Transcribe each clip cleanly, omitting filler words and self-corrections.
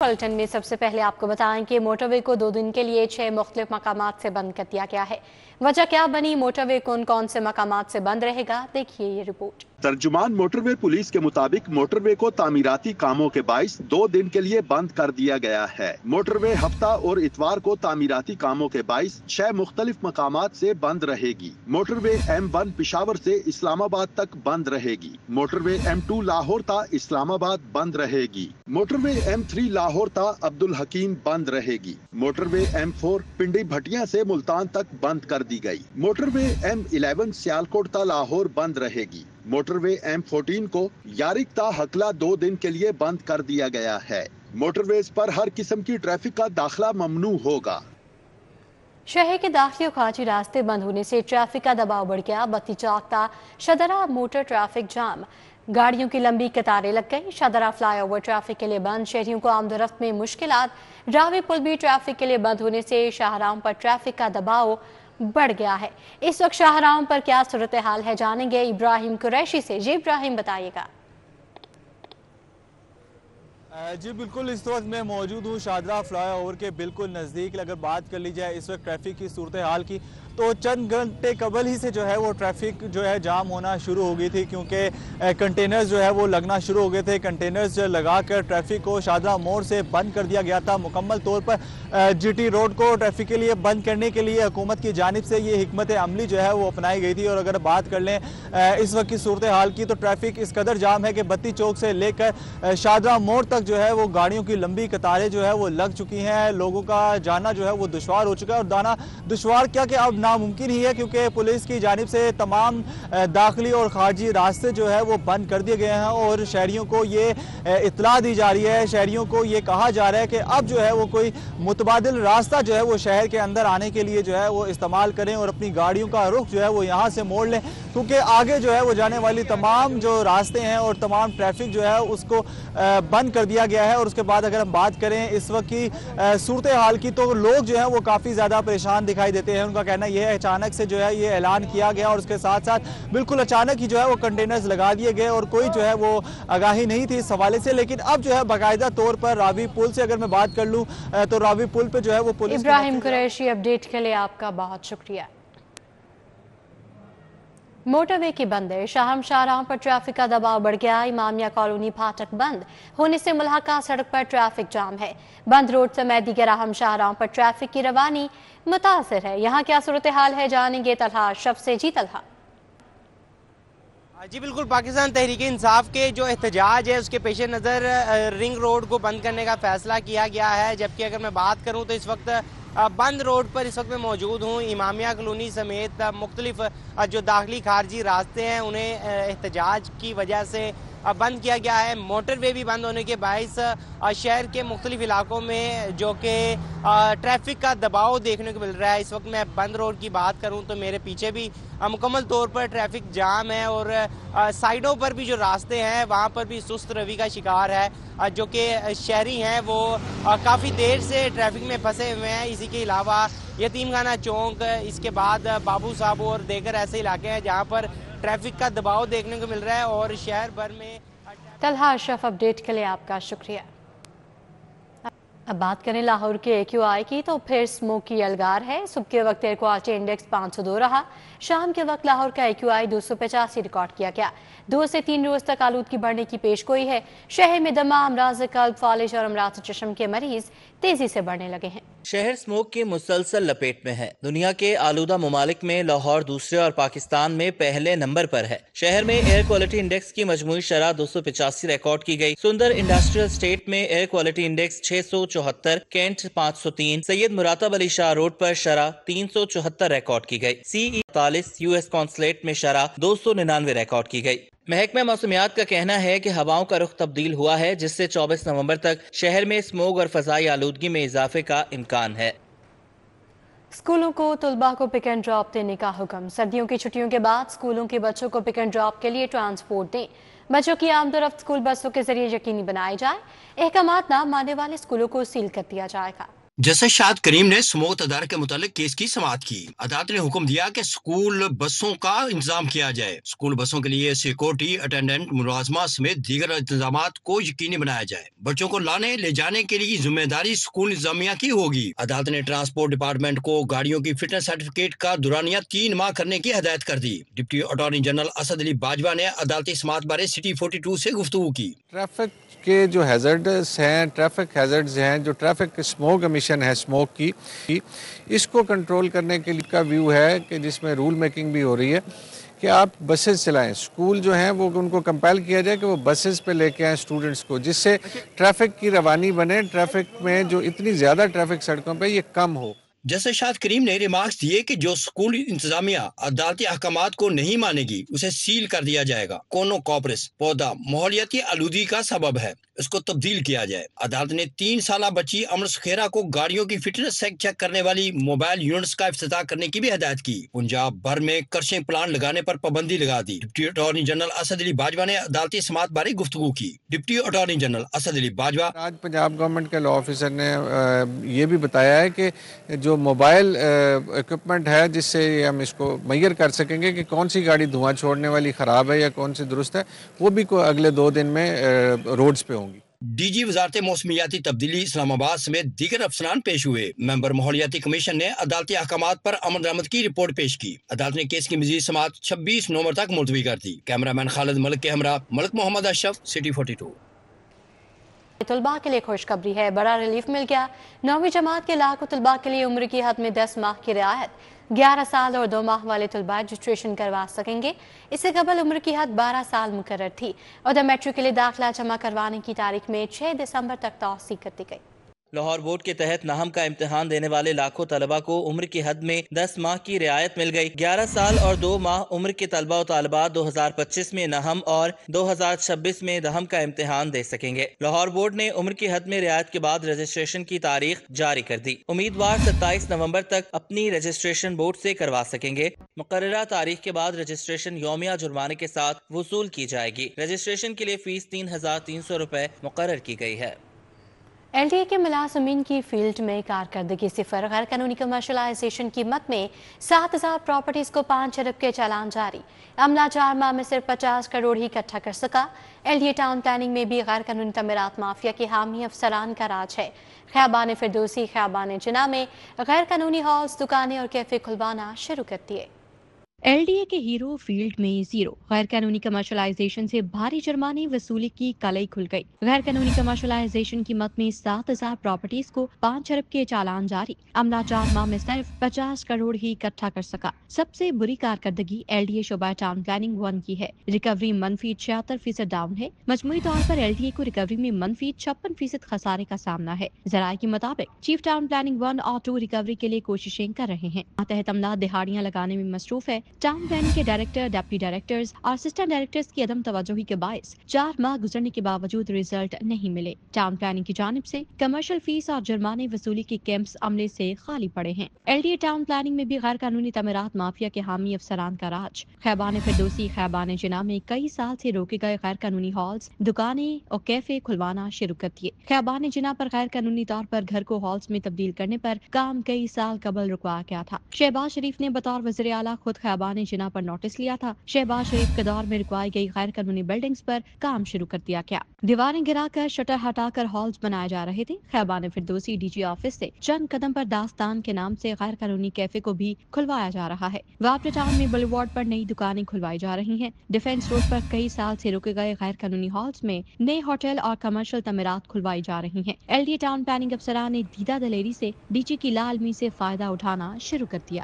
Bulletin में सबसे पहले आपको बताएं कि मोटरवे को 2 दिन के लिए 6 मुख्तलिफ मकामात से बंद कर दिया गया है। वजह क्या बनी, मोटरवे कौन कौन से मकामात से बंद रहेगा, देखिए ये रिपोर्ट। तर्जुमान मोटरवे पुलिस के मुताबिक मोटरवे को तामीराती कामों के बाइस 2 दिन के लिए बंद कर दिया गया है। मोटरवे हफ्ता और इतवार को तामीराती कामों के बाइस 6 मुख्तलिफ मकामात से बंद रहेगी। मोटरवे M1 पिशावर से इस्लामाबाद तक बंद रहेगी। मोटरवे M2 लाहौर ता इस्लामाबाद बंद रहेगी। मोटरवे M3 लाहौर ता अब्दुल हकीम बंद रहेगी। मोटरवे M4 पिंडी भटिया से मुल्तान तक बंद कर दी गई। मोटरवे M11 सियालकोट ता लाहौर बंद रहेगी। मोटरवे M14 को यारिक ता हकला 2 दिन के लिए बंद कर दिया गया है। मोटरवेज पर हर किस्म की ट्रैफिक का दाखिला ममनू होगा। शहर के दाखिली और खारजी रास्ते बंद होने से ट्रैफिक का दबाव बढ़ गया। बत्ती चौक ता शदरा मोटर ट्रैफिक जाम, गाड़ियों की लंबी कतारें लग गई। शदरा फ्लाईओवर ट्रैफिक के लिए बंद, शहरियों को आमदोरफ्त में मुश्किलात। रावी पुल भी ट्रैफिक के लिए बंद होने से शाहराहों पर ट्रैफिक का दबाव बढ़ गया है। इस वक्त शाहराहों पर क्या सूरत हाल है, जानेंगे इब्राहिम कुरैशी से। जी इब्राहिम, बताइएगा। जी बिल्कुल, इस वक्त मैं मौजूद हूँ शाहदरा फ्लाईओवर के बिल्कुल नज़दीक। अगर बात कर ली जाए इस वक्त ट्रैफिक की सूरत हाल की, तो चंद घंटे कबल ही से जो है वो ट्रैफिक जो है जाम होना शुरू हो गई थी, क्योंकि कंटेनर्स जो है वो लगना शुरू हो गए थे। कंटेनर्स लगाकर ट्रैफिक को शाहदरा मोड़ से बंद कर दिया गया था। मुकम्मल तौर पर GT रोड को ट्रैफिक के लिए बंद करने के लिए हुकूमत की जानिब से ये हिकमत अमली जो है वो अपनाई गई थी। और अगर बात कर लें इस वक्त की सूरत हाल की, तो ट्रैफिक इस कदर जाम है कि बत्ती चौक से लेकर शाहदरा मोड़ तक जो है वो गाड़ियों की लंबी कतारें जो है वो लग चुकी हैं। लोगों का जाना जो है वो दुश्वार हो चुका है, और जाना दुश्वार क्या कि अब नामुमकिन ही है, क्योंकि पुलिस की जानिब से तमाम दाखिली और खारजी रास्ते जो है वो बंद कर दिए गए हैं। और शहरियों को ये इत्तला दी जा रही है, शहरियों को ये कहा जा रहा है कि अब जो है वो कोई मुतबादिल रास्ता जो है वो शहर के अंदर आने के लिए जो है वो इस्तेमाल करें और अपनी गाड़ियों का रुख जो है वो यहाँ से मोड़ लें, क्योंकि आगे जो है वो जाने वाली तमाम जो रास्ते हैं और तमाम ट्रैफिक जो है उसको बंद कर दिया गया है। और उसके बाद अगर हम बात करें इस वक्त की सूरत हाल की, तो लोग जो है वो काफ़ी ज़्यादा परेशान दिखाई देते हैं। उनका कहना यह है अचानक से जो है ये ऐलान किया गया, और उसके साथ साथ बिल्कुल अचानक ही जो है वो कंटेनर्स लगा दिए गए और कोई जो है वो आगाही नहीं थी इस हवाले से। लेकिन अब जो है बाकायदा तौर पर रावी पुल से अगर मैं बात कर लूँ, तो रावी पुल पे जो है वो पुलिस। इब्राहिम कुरैशी, अपडेट के लिए आपका बहुत शुक्रिया। मोटरवे की बंदिश, शाहराहों पर ट्रैफिक का दबाव बढ़ गया। इमामिया कॉलोनी फाटक बंद होने से मुल्हका सड़क पर ट्रैफिक जाम है। बंद रोड समेत दीगर अहम शाहराहों पर ट्रैफिक की रवानी मुतासर है। यहाँ क्या सूरत हाल है, जानेंगे तलहा अशरफ से। जी तलहा। जी बिल्कुल, पाकिस्तान तहरीक इंसाफ के जो एहतजाज है उसके पेश नज़र रिंग रोड को बंद करने का फैसला किया गया है। जबकि अगर मैं बात करूँ तो इस वक्त बंद रोड पर इस वक्त मैं मौजूद हूँ। इमामिया कॉलोनी समेत मुख्तलिफ जो दाखिली खारजी रास्ते हैं उन्हें एहतजाज की वजह से बंद किया गया है। मोटरवे भी बंद होने के बायस शहर के मुख्तलिफ इलाकों में जो कि ट्रैफिक का दबाव देखने को मिल रहा है। इस वक्त मैं बंद रोड की बात करूं तो मेरे पीछे भी मुकम्मल तौर पर ट्रैफिक जाम है, और साइडों पर भी जो रास्ते हैं वहां पर भी सुस्त रवि का शिकार है। जो कि शहरी हैं वो काफ़ी देर से ट्रैफिक में फंसे हुए हैं। इसी के अलावा यतीम खाना चौक, इसके बाद बाबू साहब और देगर ऐसे इलाके हैं जहाँ पर ट्रैफिक का दबाव देखने को मिल रहा है। और शहर भर में तलहा अशरफ, अपडेट के लिए आपका शुक्रिया। अब बात करें लाहौर के AQI की, तो फिर स्मोक की यलगार है। सुबह के वक्त एयर क्वालिटी इंडेक्स 502 रहा। शाम के वक्त लाहौर का AQI 285 रिकॉर्ड किया गया। 2 से 3 रोज तक आलूदगी बढ़ने की पेशगोई है। शहर में दमा, अमराज कल्ब, फालिज और अमराज चश्म के मरीज तेजी से बढ़ने लगे हैं। शहर स्मोक की मुसलसल लपेट में है। दुनिया के आलूदा ममालिक में लाहौर दूसरे और पाकिस्तान में पहले नंबर पर है। शहर में एयर क्वालिटी इंडेक्स की मजमूई शरह 285 रिकॉर्ड की गई। सुंदर इंडस्ट्रियल स्टेट में air quality index 674, cantt 503, Syed Muratab Ali Shah road पर शरह 374 रिकॉर्ड की गई। CE43 US कॉन्सुलेट में शरह 299 रिकॉर्ड की गई। महकमा मौसमियात का कहना है कि हवाओं का रुख तब्दील हुआ है, जिससे 24 नवंबर तक शहर में स्मोग और फजाई आलूदगी में इजाफे का इम्कान है। स्कूलों को तुलबा को पिक एंड ड्रॉप देने का हुक्म। सर्दियों की छुट्टियों के बाद स्कूलों के बच्चों को पिक एंड ड्रॉप के लिए ट्रांसपोर्ट दें। बच्चों की आमदोरफ्त स्कूल बसों के जरिए यकीनी बनाई जाए। अहकामात ना मानने वाले स्कूलों को सील कर दिया जाएगा। جسٹس شاہد کریم نے سموت ادارے کے متعلق کیس کی سماعت کی۔ عدالت نے حکم دیا کہ اسکول بسوں کا انتظام کیا جائے۔ اسکول بسوں کے لیے سیکورٹی، اٹینڈنٹ، ملازمہ سمیت دیگر انتظامات کو یقینی بنایا جائے۔ بچوں کو لانے لے جانے کے لیے ذمہ داری اسکول انتظامیہ کی ہوگی۔ عدالت نے ٹرانسپورٹ ڈپارٹمنٹ کو گاڑیوں کی فٹنس سرٹیفکیٹ کا دورانیہ 3 ماہ کرنے کی ہدایت کر دی۔ ڈپٹی اٹارنی جنرل اسد علی باجوہ نے عدالتی سماعت بارے سٹی 42 سے گفتگو کی۔ ٹریفک کے جو ہیزرڈز ہیں، ٹریفک ہیزرڈز ہیں، جو ٹریفک اسموک امیشن ہے اسموک کی، اس کو کنٹرول کرنے کے لیے کا ویو ہے کہ جس میں رول میکنگ بھی ہو رہی ہے کہ آپ بسز چلائیں۔ اسکول جو ہیں وہ ان کو کمپیل کیا جائے کہ وہ بسز پہ لے کے آئیں اسٹوڈنٹس کو، جس سے ٹریفک کی روانی بنے، ٹریفک میں جو اتنی زیادہ ٹریفک سڑکوں پہ یہ کم ہو۔ جسٹس شاہد کریم نے ریمارکس دیے کہ جو اسکول انتظامیہ عدالتی احکامات کو نہیں مانے گی اسے سیل کر دیا جائے گا۔ کونو کاپرس پودا ماحولیاتی آلودگی کا سبب ہے، اس کو تبدیل کیا جائے۔ عدالت نے 3 سالہ بچی امر سکھیرا کو گاڑیوں کی فٹنس چیک کرنے والی موبائل یونٹس کا افتتاح کرنے کی بھی ہدایت کی۔ پنجاب بھر میں کرشنگ پلانٹ لگانے پر پابندی لگا دی۔ ڈپٹی اٹارنی جنرل اسد علی باجوہ نے عدالتی سماعت بارے گفتگو کی۔ ڈپٹی اٹارنی جنرل اسد علی باجوہ آج پنجاب گورنمنٹ کے لا آفیسر نے یہ بھی بتایا ہے کہ جو موبائل اکوپمنٹ ہے جس سے ہم اس کو میئر کر سکیں گے کہ کون سی گاڑی دھواں چھوڑنے والی خراب ہے یا کون سی درست ہے، وہ بھی اگلے 2 دن میں روڈز پہ ہوں گی۔ ڈی جی وزارت موسمیاتی تبدیلی اسلام آباد سمیت دیگر افسران پیش ہوئے۔ ممبر ماحولیاتی کمیشن نے عدالتی احکامات پر عمل درآمد کی رپورٹ پیش کی۔ عدالت نے کیس کی مزید سماعت 26 نومبر تک ملتوی کر دی۔ کیمرہ مین خالد ملک کے ہمراہ ملک محمد اشرف، سٹی 42۔ طلباء کے لیے خوشخبری ہے، بڑا ریلیف مل گیا۔ 9ویں جماعت کے لاکھوں طلباء کے لیے عمر کی حد میں 10 ماہ کی رعایت۔ 11 سال اور 2 ماہ والے طلباء رجسٹریشن کروا سکیں گے۔ اس سے قبل عمر کی حد 12 سال مقرر تھی اور میٹرک کے لیے داخلہ جمع کروانے کی تاریخ میں 6 دسمبر تک توسیع کر دی گئی۔ لاہور بورڈ کے تحت نہم کا امتحان دینے والے لاکھوں طلبہ کو عمر کی حد میں 10 ماہ کی رعایت مل گئی۔ 11 سال اور 2 ماہ عمر کے طلبہ و طالبات 2025 میں نہم اور 2026 میں دہم کا امتحان دے سکیں گے۔ لاہور بورڈ نے عمر کی حد میں رعایت کے بعد رجسٹریشن کی تاریخ جاری کر دی۔ امیدوار 27 نومبر تک اپنی رجسٹریشن بورڈ سے کروا سکیں گے۔ مقررہ تاریخ کے بعد رجسٹریشن یومیہ جرمانے کے ساتھ وصول کی جائے گی۔ رجسٹریشن کے لیے فیس 3300 روپے مقرر کی گئی ہے۔ ایل ڈی اے کے ملازمین کی فیلڈ میں کارکردگی صفر، غیر قانونی کمرشلائزیشن کی مد میں 7000 پراپرٹیز کو 5 ارب کے چالان جاری۔ عملہ 4 ماہ میں صرف 50 کروڑ ہی اکٹھا کر سکا۔ L D a town planning میں بھی غیر قانونی تعمیرات مافیا کے حامی افسران کا راج ہے۔ خیابان فردوسی، خیابان جناح میں غیر قانونی ہالز، دکانیں اور کیفے کھلوانا شروع کر دیے۔ ایل ڈی اے کے ہیرو فیلڈ میں زیرو، غیر قانونی کمرشلائزیشن سے بھاری جرمانے وصولی کی کلئی کھل گئی۔ غیر قانونی کمرشلائزیشن کی مد میں 7000 پراپرٹیز کو 5 ارب کے چالان جاری۔ عملہ 4 ماہ میں صرف 50 کروڑ ہی اکٹھا کر سکا۔ سب سے بری کارکردگی ایل ڈی اے شعبہ ٹاؤن پلاننگ 1 کی ہے۔ ریکوری منفی 76% ڈاؤن ہے۔ مجموعی طور پر ایل ڈی اے کو ریکوری میں منفی 56% خسارے کا سامنا ہے۔ ذرائع کے مطابق چیف ٹاؤن پلاننگ 1 اور 2 ریکوری کے لیے کوششیں کر رہے ہیں۔ ماتحت عملہ دہاڑیاں لگانے میں مصروف ہے۔ ٹاؤن پلاننگ کے ڈائریکٹر، ڈپٹی ڈائریکٹرز اور اسسٹنٹ ڈائریکٹرز کی عدم توجہی کے باعث 4 ماہ گزرنے کے باوجود رزلٹ نہیں ملے۔ ٹاؤن پلاننگ کی جانب سے کمرشل فیس اور جرمانے وصولی کے کیمپس عملے سے خالی پڑے ہیں۔ L D a town planning میں بھی غیر قانونی تعمیرات مافیا کے حامی افسران کا راج۔ خیابان فردوسی، خیابان جناح میں کئی سال سے روکے گئے غیر قانونی ہالز، دکانیں اور کیفے کھلوانا شروع کر دیے۔ خیابان جناح پر غیر قانونی طور پر گھر کو ہالز میں تبدیل کرنے پر کام کئی سال قبل رکوایا گیا تھا۔ شہباز شریف نے بطور وزیر اعلیٰ خود خیابان جناح پر نوٹس لیا تھا۔ شہباز شریف کے دور میں رکوائی گئی غیر قانونی بلڈنگز پر کام شروع کر دیا گیا۔ دیواریں گرا کر شٹر ہٹا کر ہالز بنائے جا رہے تھے۔ خیابان فردوسی ڈی جی آفس سے چند قدم پر داستان کے نام سے غیر قانونی کیفے کو بھی کھلوایا جا رہا ہے۔ واپڈا ٹاؤن میں بلی وارڈ پر نئی دکانیں کھلوائی جا رہی ہیں۔ ڈیفینس روڈ پر کئی سال سے روکے گئے غیر قانونی ہالز میں نئے ہوٹل اور کمرشل تعمیرات کھلوائی جا رہی ہیں۔ L D a town planning افسران نے دیدہ دلیری سے ڈی جی کی لال می سے فائدہ اٹھانا شروع کر دیا۔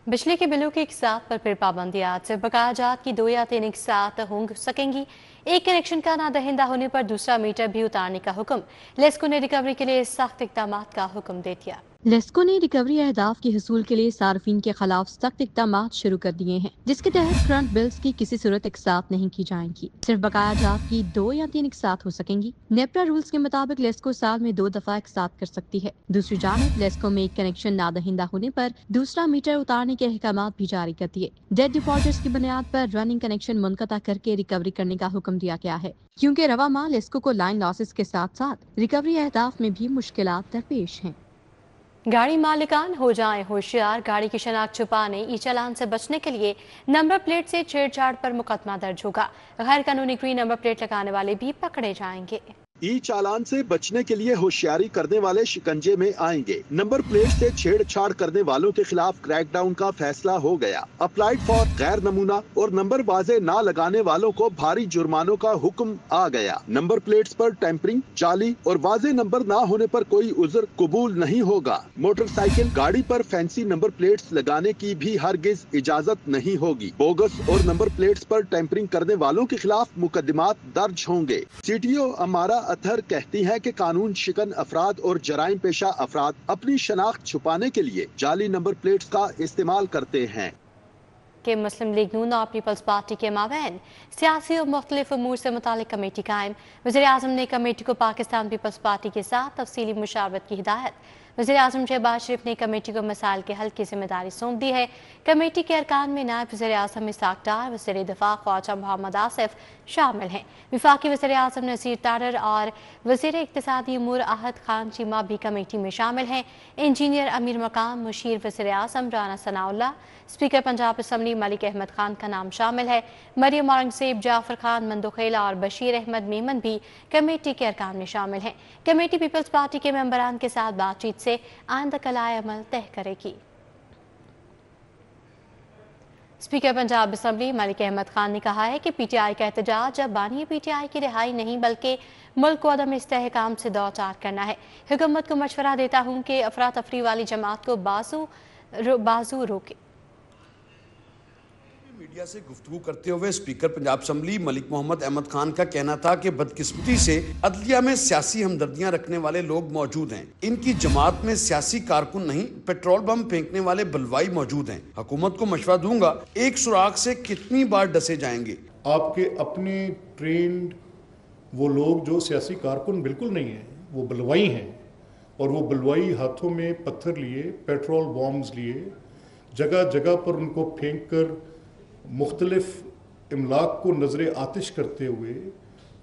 بجلی کے بلوں کی ایک ساتھ پر پھر پابندی، آج سے بقایا جات کی 2 یا 3 ایک ساتھ ہوں سکیں گی۔ ایک کنیکشن کا نہ دہندہ ہونے پر دوسرا میٹر بھی اتارنے کا حکم۔ لیسکو نے ریکوری کے لیے سخت اقدامات کا حکم دے دیا۔ लेस्को ने रिकवरी अहदाफ के हसूल के लिए सार्फिन के खिलाफ सख्त इकदाम शुरू कर दिए हैं, जिसके तहत करंट बिल्स की किसी सूरत एक साथ नहीं की जाएंगी। सिर्फ बकाया जात की 2 या 3 एक साथ हो सकेंगी। नेपरा रूल्स के मुताबिक लेस्को साल में 2 दफा एक साथ कर सकती है। दूसरी जानिब लेस्को में एक कनेक्शन नादहिंदा होने पर दूसरा मीटर उतारने के अहकामात भी जारी कर दिए। डेड डिफॉल्टर्स की बुनियाद पर रनिंग कनेक्शन मुनक़ता करके रिकवरी करने का हुक्म दिया गया है, क्योंकि रवा माह लेस्को को लाइन लॉसेस के साथ साथ रिकवरी अहदाफ में भी मुश्किलात दरपेश हैं। गाड़ी मालिकान हो जाएं होशियार। गाड़ी की शनाख्त छुपाने, ई चालान से बचने के लिए नंबर प्लेट से छेड़छाड़ पर मुकदमा दर्ज होगा। गैर कानूनी ग्रीन नंबर प्लेट लगाने वाले भी पकड़े जाएंगे। ई चालान से बचने के लिए होशियारी करने वाले शिकंजे में आएंगे। नंबर प्लेट से छेड़छाड़ करने वालों के खिलाफ क्रैकडाउन का फैसला हो गया। अप्लाइड फॉर गैर नमूना और नंबर वाजे ना लगाने वालों को भारी जुर्मानों का हुक्म आ गया। नंबर प्लेट्स पर टेम्परिंग, जाली और वाजे नंबर ना होने पर कोई उज़्र कबूल नहीं होगा। मोटरसाइकिल गाड़ी पर फैंसी नंबर प्लेट्स लगाने की भी हरगिज इजाजत नहीं होगी। बोगस और नंबर प्लेट्स पर टेम्परिंग करने वालों के खिलाफ मुकदमात दर्ज होंगे। CTO अमारा अतहर कहती है कि कानून शिकन अफराद और जराइम पेशा अफराद अपनी शनाख्त छुपाने के लिए जाली नंबर प्लेट्स का इस्तेमाल करते हैं। कि मुस्लिम लीग नून और पीपल्स पार्टी के माबैन सियासी और मुख्तलिफ अमूर से मुतालिक कमेटी कायम। वज़ीर-ए-आज़म ने कमेटी को पाकिस्तान पीपल्स पार्टी के साथ तफसीली मुशावरत की हिदायत। वज़ीर-ए-आज़म शहबाज शरीफ ने कमेटी को मसाइल के हल की जिम्मेदारी सौंप दी है। कमेटी के अरकान में नायब वज़ीर-ए-आज़म इस्हाक़ डार, वज़ीर दिफा ख्वाजा मोहम्मद आसिफ शामिल हैं। वफाकी वज़ीर-ए-आज़म नसीर तारर और वज़ीर इक़्तिसादी उमूर आहद खान चीमा भी कमेटी में शामिल हैं। इंजीनियर अमीर मकाम मुशीर वज़ीर-ए-आज़म राना सनाउल्लाह, स्पीकर पंजाब असम्बली मलिक अहमद खान का नाम शामिल है। मरियम औरंगज़ेब, जाफर खान मंदोखेला और बशीर अहमद मेमन भी कमेटी के अरकान में शामिल हैं। कमेटी पीपल्स पार्टी के मेंबरान के साथ बातचीत से आइंदा कलाए अमल तय करेगी। स्पीकर पंजाब असम्बली मलिक अहमद खान ने कहा है कि PTI का एहतजाज अब बानी PTI की रिहाई नहीं बल्कि मुल्क को अदम इस्तेहकाम से दो चार करना है। हुकूमत को मशवरा देता हूँ कि अफरा तफरी वाली जमात को बाजू रोके। मीडिया से गुफ्तगू करते हुए स्पीकर पंजाब असम्बली मलिक मोहम्मद अहमद खान का कहना था कि बदकिस्मती से अदलिया में सियासी हमदर्दियां रखने वाले लोग मौजूद हैं। इनकी जमात में सियासी कारकुन नहीं, पेट्रोल बम फेंकने वाले बलवाई मौजूद हैं। हुकूमत को मशवरा दूंगा, एक सुराख से कितनी बार डसे जाएंगे। आपके अपने ट्रेंड वो लोग जो सियासी कारकुन बिल्कुल नहीं है, वो बलवाई हैं, और वो बलवाई हाथों में पत्थर लिए, पेट्रोल बॉम्ब्स लिए, जगह जगह पर उनको फेंक कर मुख्तलिफ इमलाक को नज़र आतिश करते हुए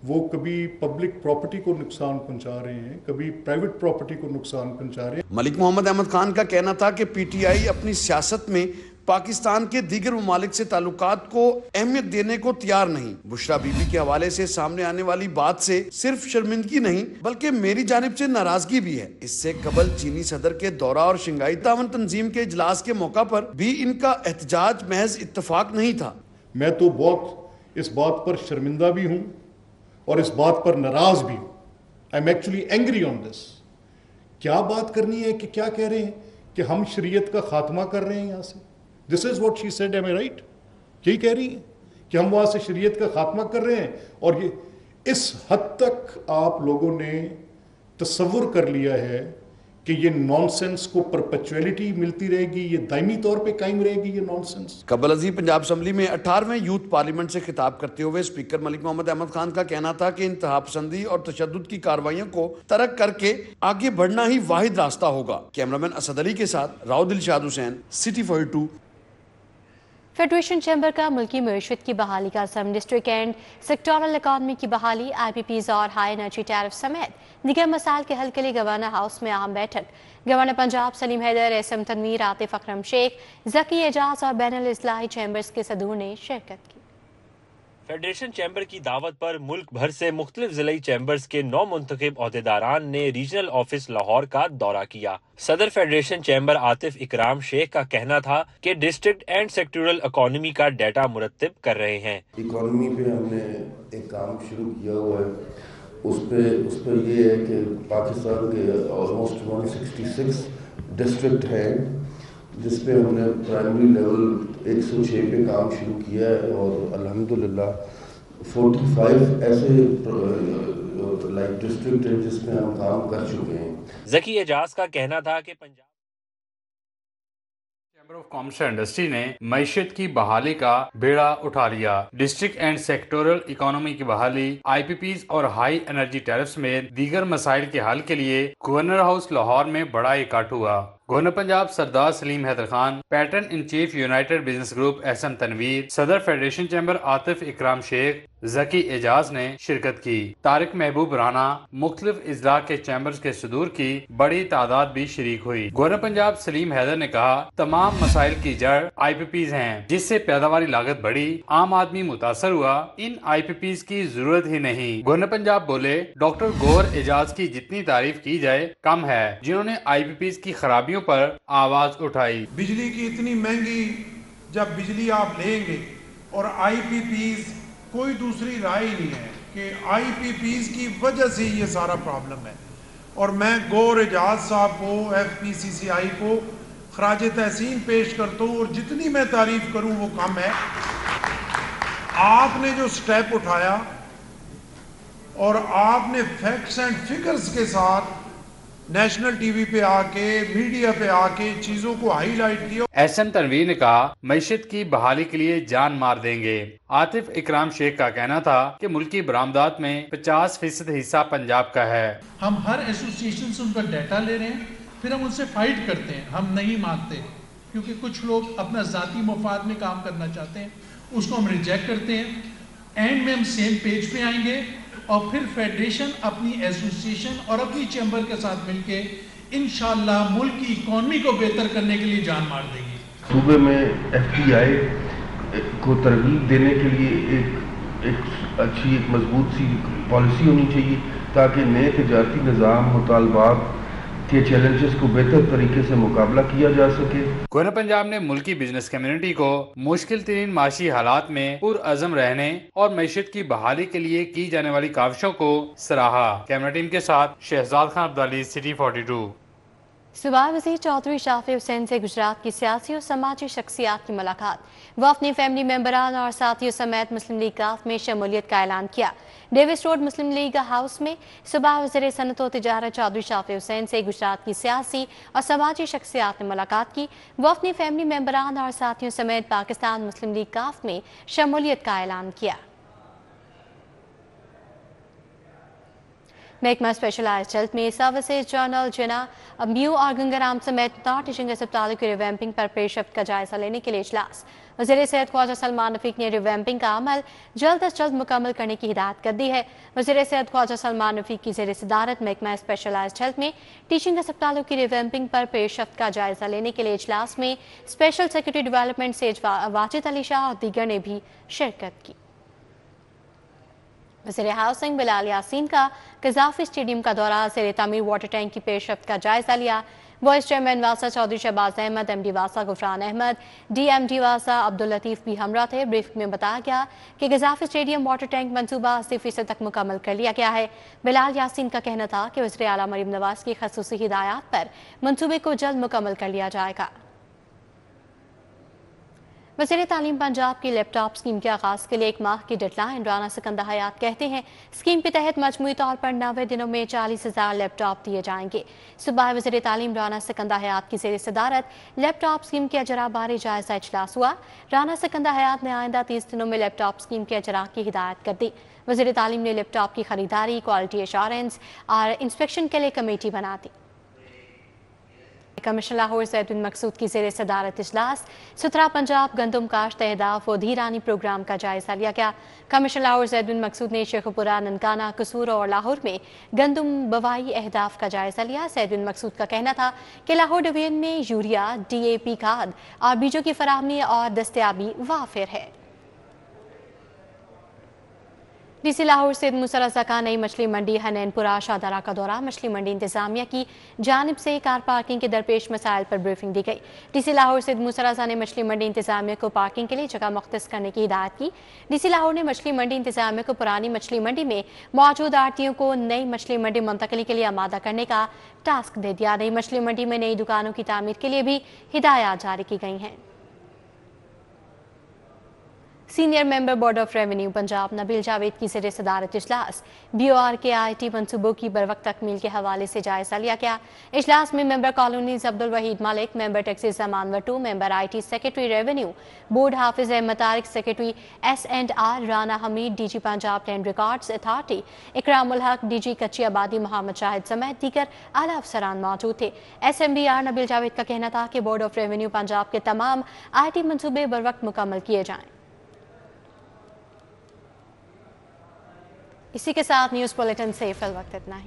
वो कभी पब्लिक प्रॉपर्टी को नुकसान पहुंचा रहे हैं, कभी प्राइवेट प्रॉपर्टी को नुकसान पहुंचा रहे हैं। मलिक मोहम्मद अहमद खान का कहना था कि PTI अपनी सियासत में पाकिस्तान के दीगर ममालिक से ताल्लुकात को अहमियत देने को तैयार नहीं। बुशरा बीबी के हवाले से सामने आने वाली बात से सिर्फ शर्मिंदगी नहीं बल्कि मेरी जानिब से नाराजगी भी है। इससे कबल चीनी सदर के दौरा और शंघाई तावन तंजीम के इजलास के मौका पर भी इनका एहतजाज महज इत्तफाक नहीं था। मैं तो बहुत इस बात पर शर्मिंदा भी हूँ और इस बात पर नाराज भी हूँ। I am actually angry on this. क्या बात करनी है कि क्या कह रहे हैं कि हम शरीयत का खात्मा कर रहे हैं यहाँ से। This is what she said, am I right? यही कह रही है कि हम वहाँ से शरीयत का खात्मा कर रहे हैं, और ये इस हद तक आप लोगों ने तसव्वुर कर लिया है कि ये नॉनसेंस को परपेचुअलिटी मिलती रहेगी, ये दायमी तौर पे कायम रहेगी ये नॉनसेंस। कबल अजी पंजाब असम्बली में 18वें यूथ पार्लियामेंट से खिताब करते हुए स्पीकर मलिक मोहम्मद अहमद खान का कहना था कि इंतहा पसंदी और तशद्दुद की कार्रवाइयों को तर्क करके आगे बढ़ना ही वाहिद रास्ता होगा। कैमरामैन असद अली के साथ Rao Dilshad Hussain, city 42। Federation chamber का मुल्की मईशत की बहाली का Assam, district and sectoral economy की बहाली, IPPs और हाई एनर्जी टैरिफ समेत दीगर मसाइल के हल के लिए गवर्नर हाउस में अहम बैठक। गवर्नर पंजाब सलीम हैदर, SM तनवीर, आतिफ अकरम शेख, ज़की एजाज और बैनुल इस्लाही चैम्बर्स के सदूर ने शिरकत की। फेडरेशन चैम्बर की दावत पर मुल्क भर से मुख्तलिफ जिलाई चैम्बर्स के 9 मुंतखब ओहदेदारान ने रीजनल ऑफिस लाहौर का दौरा किया। सदर फेडरेशन चैम्बर आतिफ इकराम शेख का कहना था कि डिस्ट्रिक्ट एंड सेक्टोरल इकोनॉमी का डाटा मुरत्तिब कर रहे हैं। इकोनॉमी पे हमने एक काम शुरू किया हुआ है। उस पर ये है कि पाकिस्तान के ऑलमोस्ट 166 डिस्ट्रिक्ट हैं जिस पे हमने प्राइमरी लेवल 106 पे काम शुरू किया है, और अल्हम्दुलिल्लाह 45 ऐसे डिस्ट्रिक्ट हैं जिसमें हम काम कर चुके हैं। ज़की एजाज का कहना था कि Punjab chamber of commerce and industry ने मईशत की बहाली का बेड़ा उठा लिया। डिस्ट्रिक्ट एंड सेक्टोरल इकोनॉमी की बहाली, IPPs और हाई एनर्जी टैरिफ्स में दीगर मसाइल के हल के लिए गवर्नर हाउस लाहौर में बड़ा इकट्ठ हुआ। Governor Punjab Sardar Salim Haider Khan, patron in chief United Business Group Ehsan Tanveer, सदर फेडरेशन चैम्बर आतिफ इकराम शेख, जकी एजाज ने शिरकत की। तारिक महबूब राना, मुख्तलिफ इजला के चैम्बर्स के सदूर की बड़ी तादाद भी शरीक हुई। गवर्नर पंजाब सलीम हैदर ने कहा, तमाम मसाइल की जड़ IPPs हैं, जिससे पैदावारी लागत बढ़ी, आम आदमी मुतासर हुआ। इन IPPs की जरूरत ही नहीं। गवर्नर पंजाब बोले, डॉक्टर गौहर एजाज की जितनी तारीफ की जाए कम है, जिन्होंने IPPs की खराबियों पर आवाज उठाई। बिजली की इतनी महंगी जब बिजली आप लेंगे और IPPs, कोई दूसरी राय नहीं है कि IPPs की वजह से ये सारा प्रॉब्लम है। और मैं गौहर एजाज साहब को, FPCCI को खराज तहसीन पेश करता हूँ, और जितनी मैं तारीफ करूँ वो कम है। आपने जो स्टेप उठाया और आपने फैक्ट्स एंड फिगर्स के साथ नेशनल टीवी पे आके, मीडिया पे आके चीजों को हाईलाइट किया। एहसन तनवीर ने कहा, मईशत की बहाली के लिए जान मार देंगे। आतिफ इकराम शेख का कहना था कि मुल्की बरामदात में 50% हिस्सा पंजाब का है। हम हर एसोसिएशन से उनका डाटा ले रहे हैं, फिर हम उनसे फाइट करते हैं, हम नहीं मानते, क्योंकि कुछ लोग अपना जाती मफाद में काम करना चाहते हैं, उसको हम रिजेक्ट करते हैं। एंड में हम सेम पेज पे आएंगे और फिर फेडरेशन अपनी एसोसिएशन और अपनी चैम्बर के साथ मिलके इंशाअल्लाह मुल्क की इकोनॉमी को बेहतर करने के लिए जान मार देंगे। सूबे में FDI को तरगीब देने के लिए एक अच्छी, एक मजबूत सी पॉलिसी होनी चाहिए, ताकि नए तजारती निज़ाम मुतालबात के चैलेंजेस को बेहतर तरीके से मुकाबला किया जा सके। गवर्नर पंजाब ने मुल्की बिजनेस कम्युनिटी को मुश्किल तरीन माशी हालात में पुरअज़म रहने और मईशत की बहाली के लिए की जाने वाली काविशों को सराहा। कैमरा टीम के साथ शहजाद खान अब्दाली, सिटी 42। सूबाई वज़ीर चौधरी शाफी हुसैन से गुजरात की सियासी और समाजी शख्सियात की मुलाकात। वो अपने फैमिली मेंबरान और साथियों समेत मुस्लिम लीग काफ में शमूलियत का ऐलान किया। डेविस रोड मुस्लिम लीग हाउस में सूबाई वज़ीर सनत व तिजारत चौधरी शाफी हुसैन से गुजरात की सियासी और समाजी शख्सियात ने मुलाकात की। वो अपने फैमिली मेंबरान और साथियों समेत पाकिस्तान मुस्लिम लीग काफ में शमूलियत का ऐलान किया। महकमा स्पेशलाइज्ड हेल्थ में सर्विसेज जर्नल जिना, म्यू और गंगाराम समेत 9 टीचिंग अस्पतालों की रिवैम्पिंग पर पेशरफ्त का जायजा लेने के लिए इजलास। वज़ीर सेहत ख्वाजा सलमान रफीक ने रिवैम्पिंग का अमल जल्द अज जल्द मुकम्मल करने की हिदायत कर दी है। वज़ीर सेहत ख्वाजा सलमान रफीक की ज़ेर सदारत महकमा स्पेशलाइज्ड हेल्थ में टीचिंग अस्पतालों की रिवैम्पिंग पर पेशरफ्त का जायजा लेने के लिए इजलास में special secretary development says Wajid Ali Shah और दीगर ने भी शिरकत की। वज़ीर हाउसिंग बिलाल यासीन का कज़ाफी स्टेडियम का दौरा, ज़ेर तामीर वाटर टैंक की पेशरफ्त का जायजा लिया। वाइस चेयरमैन वासा चौधरी शहबाज अहमद, MD वासा गुफरान अहमद, DMD वासा अब्दुल लतीफ़ भी हमरा थे। ब्रीफिंग में बताया गया कि कज़ाफी स्टेडियम वाटर टैंक मनसूबा 80% तक मुकम्मल कर लिया गया है। बिलाल यासीन का कहना था कि वज़ीर आला मरीम नवाज की खसूसी हिदायत पर मनसूबे को जल्द मुकम्मल कर लिया जाएगा। वज़ीर तालीम पंजाब की लैपटॉप स्कीम के आगाज़ के लिए 1 माह की डेडलाइन। राना सिकंदर हयात कहते हैं, स्कीम के तहत मजमूई तौर पर 90 दिनों में 40,000 लैपटॉप दिए जाएंगे। सुबह वज़ीर तालीम राना सिकंदर हयात की ज़ेर सदारत लैपटॉप स्कीम के अजरा बारे जायजा इजलास हुआ। राना सिकंदर हयात ने आइंदा 30 दिनों में लैपटॉप स्कीम के अजरा की हिदायत कर दी। वज़ीर तालीम ने लैपटॉप की खरीदारी, क्वालिटी एश्योरेंस और इंस्पेक्शन के लिए कमेटी बना दी। कमिश्नर लाहौर ज़ैद बिन मकसूद की ज़ेर सदारत इजलास सुथरा पंजाब गंदम काश्त अहदाफ व धीरानी प्रोग्राम का जायजा लिया गया। कमिश्नर लाहौर ज़ैद बिन मकसूद ने शेखपुरा, ननकाना, कसूर और लाहौर में गंदम बवाई अहदाफ का जायजा लिया। ज़ैद बिन मकसूद का कहना था कि लाहौर डिवीजन में यूरिया, DAP खाद और बीजों की फराहमी और दस्तयाबी वाफिर है। DC लाहौर से मूसा रज़ा का नई मछली मंडी हनैनपुरा शाहदरा का दौरा। मछली मंडी इंतजामिया की जानिब से कार पार्किंग के दरपेश मसाइल पर ब्रीफिंग दी गई। DC लाहौर से मूसा रज़ा ने मछली मंडी इंतजामिया को पार्किंग के लिए जगह मुख्तस करने की हिदायत की। DC लाहौर ने मछली मंडी इंतजामिया को पुरानी मछली मंडी में मौजूद आड़तियों को नई मछली मंडी मुंतकली के लिए आमादा करने का टास्क दे दिया। नई मछली मंडी में नई दुकानों की तामीर के लिए भी हिदायत जारी की गई हैं। Senior member board of revenue Punjab Nabeel Javed की ज़ेर सदारत इजलास BOR के IT मनसूबों की बरवक्त तकमील के हवाले से जायजा लिया गया। इजलास में member colonies Abdul Waheed Malik, member taxes Zaman Wattoo, member IT secretary revenue board Hafiz Ahmed Tariq, secretary S&R Rana Hameed, DG Punjab land records authority Ikramul Haq, DG कच्ची आबादी मोहम्मद शाहिद समेत दीगर आला अफसरान मौजूद थे। SMBR नबील जावेद का कहना था कि बोर्ड ऑफ रेवेन्यू पंजाब के तमाम IT मनसूबे बर वक्त मुकम्मल किए जाएं। इसी के साथ न्यूज़ बुलेटिन से फिल वक्त इतना ही।